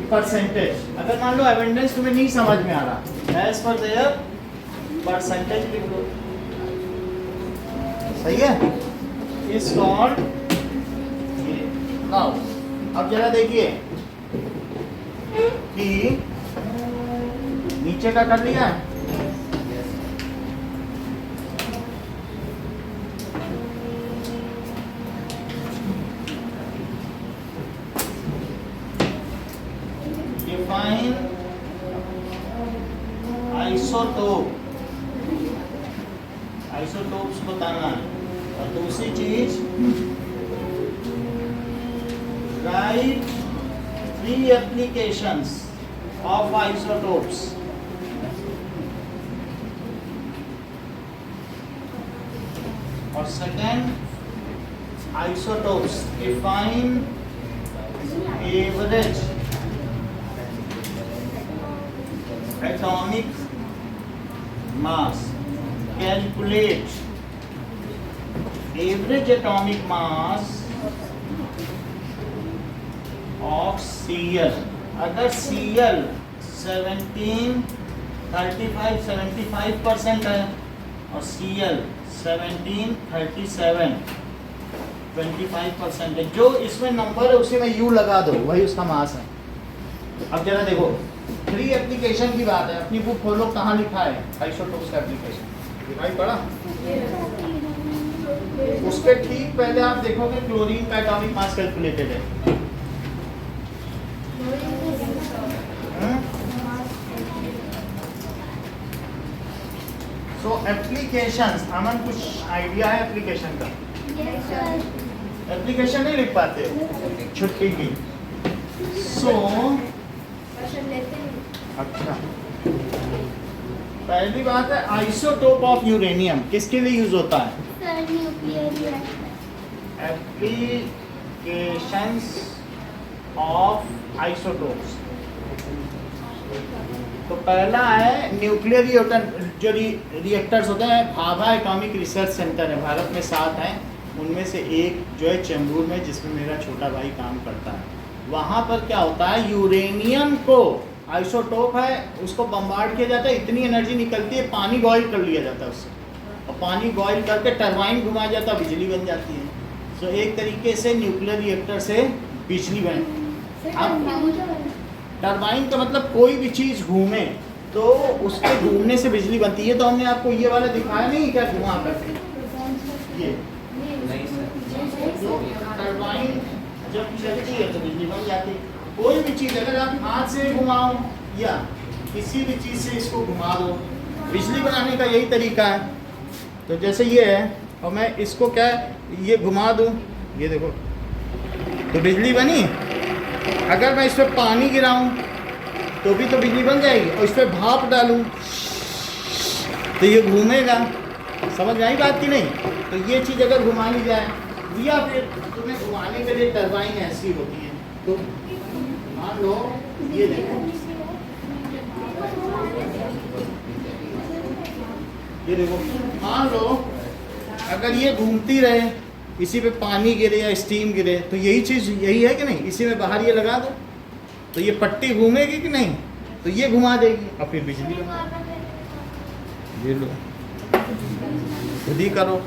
percentage. अगर मान लो abundance तुम्हें नहीं समझ में आ रहा, as per their percentage लिख लो, सही है? is called। नाउ अब जरा देखिए कि नीचे का कर लिया है, define isotopes बताना है, और दूसरी चीज write 3 applications of isotopes, और second isotopes define average atomic mass, calculate average atomic mass of Cl। अगर Cl 75% है और Cl 37 25% है, जो इसमें नंबर है उसी में U लगा दो, वही उसका मास है। अब जरा देखो 3 एप्लीकेशन की बात है, अपनी बुक खोलो, कहाँ लिखा है आइसोटोप्स का एप्लीकेशन, दिखाई पड़ा? उसके ठीक पहले आप देखोगे क्लोरीन का एटॉमिक मास कैलकुलेटेड है। सो एप्लीकेशंस, अमन कुछ आइडिया है एप्लीकेशन का? एप्लीकेशन नहीं लिख पाते छुट्टी की। सो अच्छा, पहली बात है आइसोटोप ऑफ यूरेनियम किसके लिए यूज होता है? Applications of isotopes. तो पहला है न्यूक्लियर जो रिएक्टर्स होते हैं, भाभा एटॉमिक रिसर्च सेंटर है, भारत में 7 हैं, उनमें से एक जो है चेंबूर में, जिसमें मेरा छोटा भाई काम करता है। वहाँ पर क्या होता है, यूरेनियम को आइसोटोप है, उसको बम्बार्ड किया जाता है, इतनी एनर्जी निकलती है, पानी बॉयल कर लिया जाता है उससे, और पानी बॉयल करके टरबाइन घुमाया जाता है, बिजली बन जाती है। सो एक तरीके से न्यूक्लियर रिएक्टर से बिजली बन। टरबाइन का मतलब कोई भी चीज़ घूमे तो उसके घूमने से बिजली बनती है। तो हमने आपको ये वाला दिखाया नहीं क्या, घुमा करके ये टरबाइन जब चलती है तो बिजली बन जाती है। कोई भी चीज़ अगर आप हाथ से घुमाओ या किसी भी चीज़ से इसको घुमा दो, बिजली बनाने का यही तरीका है। तो जैसे ये है और मैं इसको क्या ये घुमा दूँ, ये देखो तो बिजली बनी। अगर मैं इस पर पानी गिराऊं तो भी तो बिजली बन जाएगी, और इस पर भाप डालूं तो ये घूमेगा। समझ में आई बात की नहीं? तो ये चीज़ अगर घुमा ली जाए, या फिर तुम्हें घुमाने के लिए टरबाइन ऐसी होती है। तो मान लो ये देखो, ये देखो, मान लो अगर ये घूमती रहे, इसी पे पानी गिरे या स्टीम गिरे, तो यही चीज़ यही है कि नहीं? इसी में बाहर ये लगा दो तो ये पट्टी घूमेगी कि नहीं? तो ये घुमा देगी और फिर बिजली ये लो, खुद ही करो।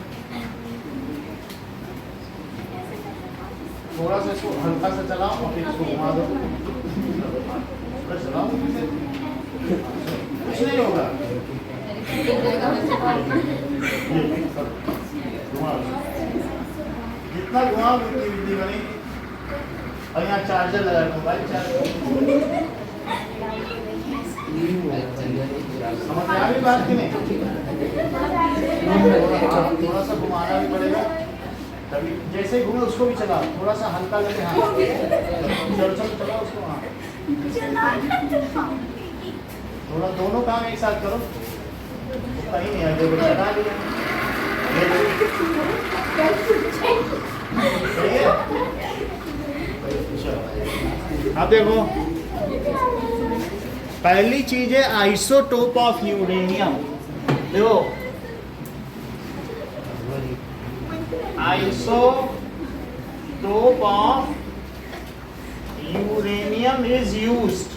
थोड़ा सा इसको हल्का सा चलाओ और फिर इसको घुमा दो। चलाओ, कुछ नहीं होगा। जितना घुमाओ उतनी बिजली बनेगी। और यहाँ चार्जर लगा, मोबाइल चार्जर। समझ में आ गई बात की नहीं? थोड़ा सा घुमाना भी पड़ेगा, तभी जैसे ही घूमे उसको भी चलाओ, थोड़ा सा हल्का लगे। हाँ चलो चलो चलाओ उसको। हाँ थोड़ा दोनों काम एक साथ करो, कहीं नहीं आगे चला लिया। अब देखो, पहली चीज है आइसोटोप ऑफ यूरेनियम। देखो isotope of uranium is used,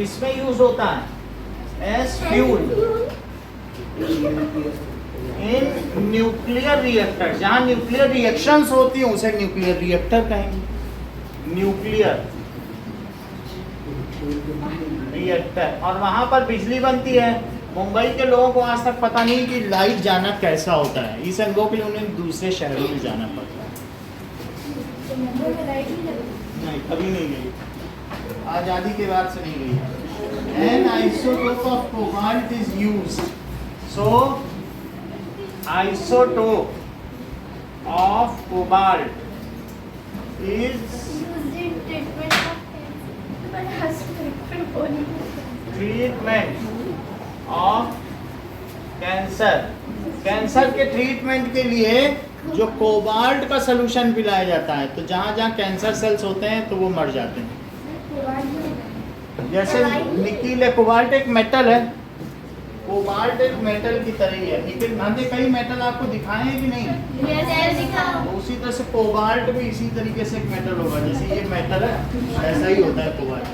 इसमें यूज होता है as fuel in nuclear reactor. जहां न्यूक्लियर रिएक्शंस होती हैं उसे न्यूक्लियर रिएक्टर कहेंगे, न्यूक्लियर रिएक्टर। और वहां पर बिजली बनती है। मुंबई के लोगों को आज तक पता नहीं कि लाइट जाना कैसा होता है, इस अनुभव के लिए उन्हें दूसरे शहरों में जाना पड़ता है। नहीं कभी नहीं गई, आज़ादी के बाद से नहीं गई। N isotope of cobalt is used. So isotope of cobalt is treatment of cancer। Cancer के ट्रीटमेंट के लिए जो कोबाल्ट का सलूशन पिलाया जाता है, तो जहाँ जहाँ कैंसर सेल्स होते हैं तो वो मर जाते हैं। जैसे निकिल है, कोबाल्ट एक मेटल है, कोबाल्ट एक मेटल की तरह ही है। निकिल हमने कई मेटल आपको दिखाए हैं कि नहीं? तो उसी तरह से कोबाल्ट भी इसी तरीके से एक मेटल होगा। जैसे ये मेटल है, ऐसा ही होता है कोबाल्ट।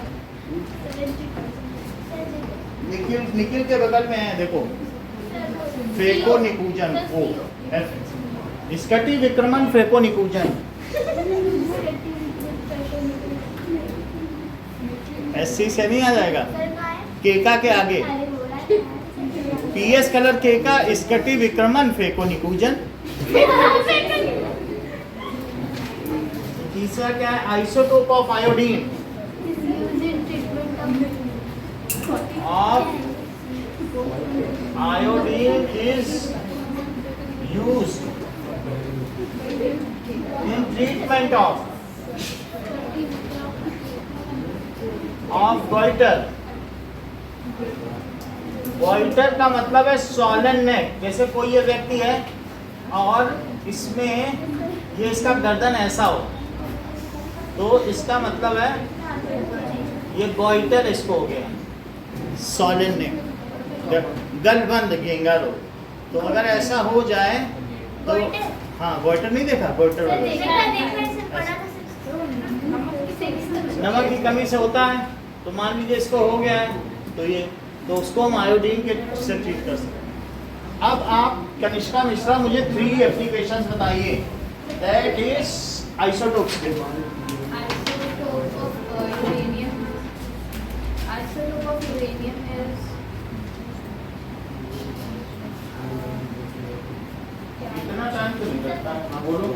निकिल के बगल में है देखो, फेकोनिकुजन, ओ स्कटी विक्रमन फेकोनिकुजन। एससी से नहीं आ जाएगा, केका के आगे पीएस कलर के का स्कटी विक्रमन फेकोनिकुजन। तीसरा क्या है? Isotope of iodine of iodine is used in treatment of goitre. Goitre का मतलब है स्वॉलन नेक। जैसे कोई ये व्यक्ति है और इसमें ये इसका गर्दन ऐसा हो, तो इसका मतलब है ये गॉइटर इसको हो गया, स्वॉलन नेक, गलबंद घेंगा रोग। तो अगर ऐसा हो जाए तो हाँ, गॉइटर नहीं देखा? गॉइटर नमक की कमी से होता है। तो मान लीजिए इसको हो गया है, तो उसको हम आयोडीन के से ट्रीट कर सकते हैं। अब आप कनिष्का मिश्रा मुझे 3 एप्लीकेशंस बताइए दैट इज आइसोटोप्स के। Isotope of uranium. Isotope of uranium is इतना टाइम तो नहीं लगता। हाँ बोलो।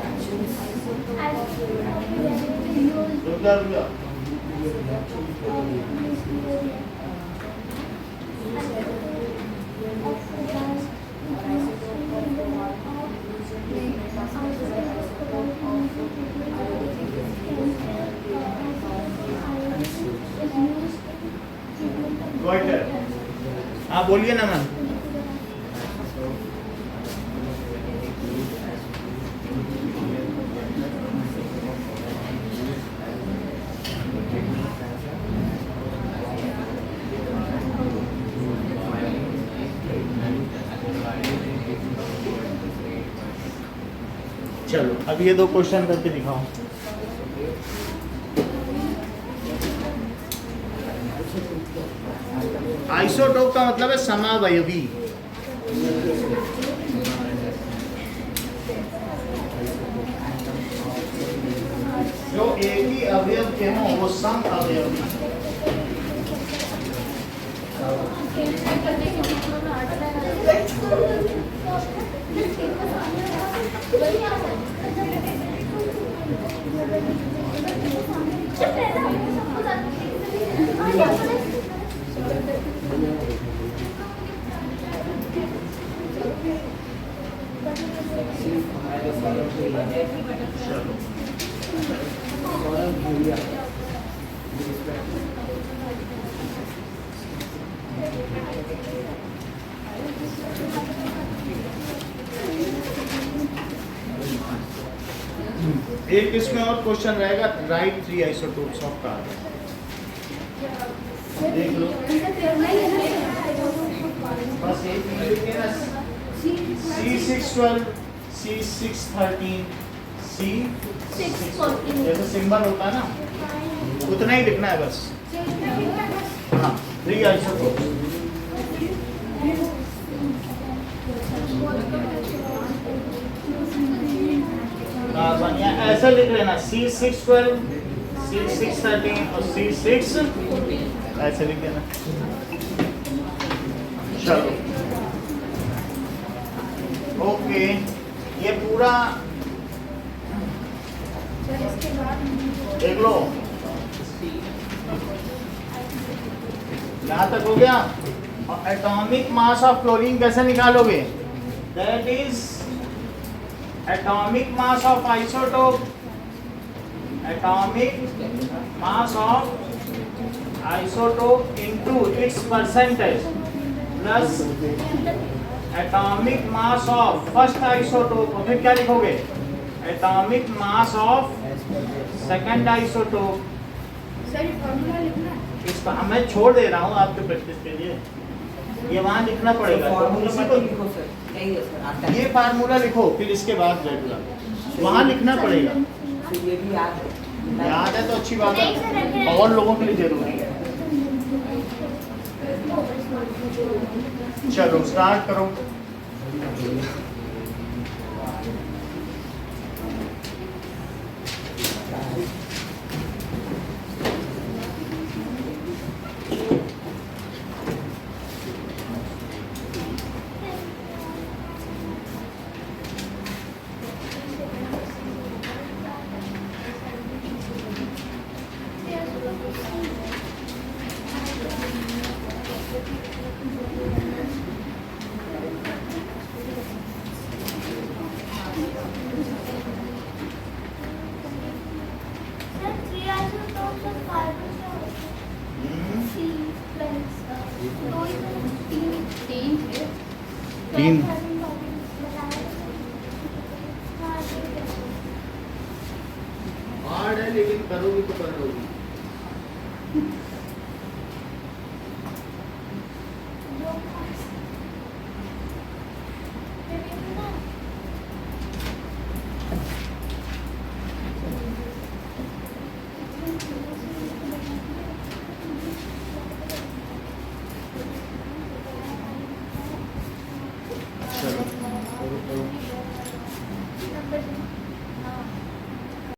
रुक जा। गोइटर। हाँ बोलिए ना मैम। चलो अब ये 2 क्वेश्चन करके दिखाओ। आइसोटोप का मतलब है समावयवी। जो एक ही अवयव के हों वो सम अवयवी। एक इसमें और क्वेश्चन रहेगा, राइट 3 आइसोटोप्स ऑफ कार्बन। देख लो बस एक C612 C613 C614 जैसे सिंबल होता है ना उतना ही लिखना है बस। हाँ 3 आइसोटोप्स। बढ़िया ऐसे लिख लेना C612 C613 और C6 ऐसे लिख देना। चलो ओके ये पूरा देख लो यहाँ तक हो गया। और एटॉमिक मास ऑफ क्लोरीन कैसे निकालोगे? That is atomic mass of isotope, atomic mass of isotope into its percentage plus atomic mass of first isotope। और फिर क्या लिखोगे? atomic mass of second isotope। Sir ये फॉर्मूला लिखना है। इसका मैं छोड़ दे रहा हूँ आपके प्रैक्टिस के लिए, ये वहाँ लिखना पड़ेगा। ये फार्मूला लिखो फिर इसके बाद रेगुलर वहाँ लिखना पड़ेगा। ये भी याद है तो अच्छी बात है, और लोगों के लिए जरूरी है। चलो स्टार्ट करो। तीन हार्ड है लेकिन करोगी तो कर लोगी।